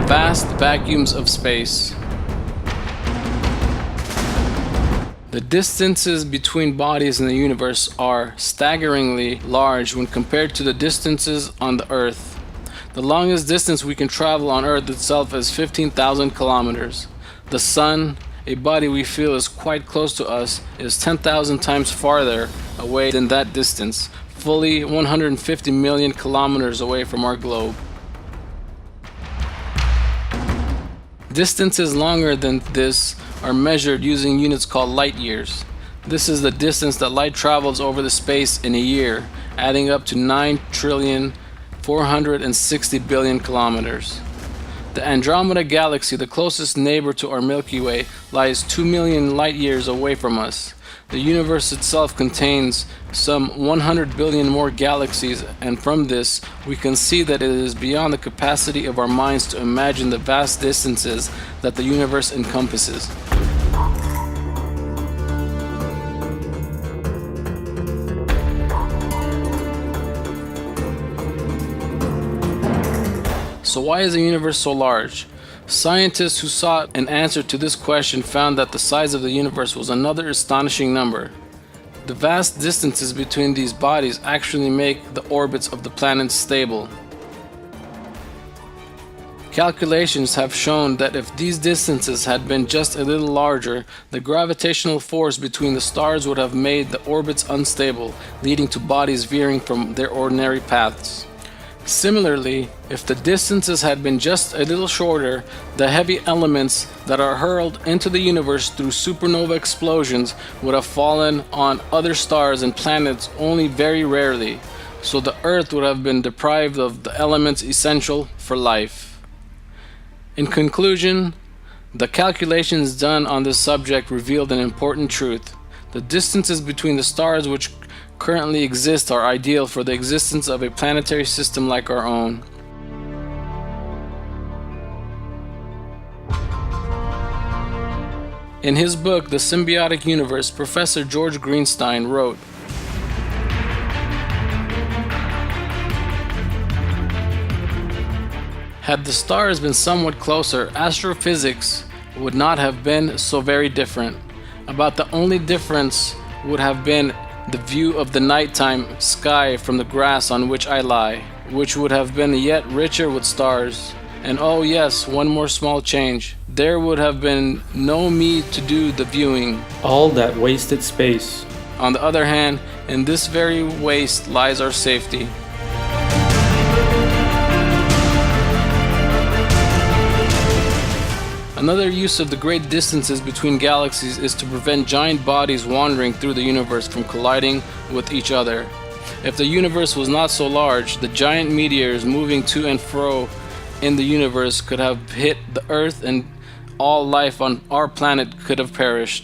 vast vacuums of space. The distances between bodies in the universe are staggeringly large when compared to the distances on the Earth. The longest distance we can travel on Earth itself is 15,000 kilometers. The Sun, a body we feel is quite close to us, is 10,000 times farther away than that distance, fully 150 million kilometers away from our globe. Distances longer than this are measured using units called light years. This is the distance that light travels over the space in a year, adding up to 9,460,000,000,000 kilometers. The Andromeda Galaxy, the closest neighbor to our Milky Way, lies 2 million light years away from us. The universe itself contains some 100 billion more galaxies, and from this we can see that it is beyond the capacity of our minds to imagine the vast distances that the universe encompasses. So why is the universe so large? Scientists who sought an answer to this question found that the size of the universe was another astonishing number. The vast distances between these bodies actually make the orbits of the planets stable. Calculations have shown that if these distances had been just a little larger, the gravitational force between the stars would have made the orbits unstable, leading to bodies veering from their ordinary paths. Similarly, if the distances had been just a little shorter, the heavy elements that are hurled into the universe through supernova explosions would have fallen on other stars and planets only very rarely, so the Earth would have been deprived of the elements essential for life. In conclusion, the calculations done on this subject revealed an important truth. The distances between the stars which currently exist are ideal for the existence of a planetary system like our own. In his book, The Symbiotic Universe, Professor George Greenstein wrote, "Had the stars been somewhat closer, astrophysics would not have been so very different. About the only difference would have been the view of the nighttime sky from the grass on which I lie, which would have been yet richer with stars. And oh yes, one more small change. There would have been no me to do the viewing. All that wasted space. On the other hand, in this very waste lies our safety. Another use of the great distances between galaxies is to prevent giant bodies wandering through the universe from colliding with each other. If the universe was not so large, the giant meteors moving to and fro in the universe could have hit the Earth and all life on our planet could have perished.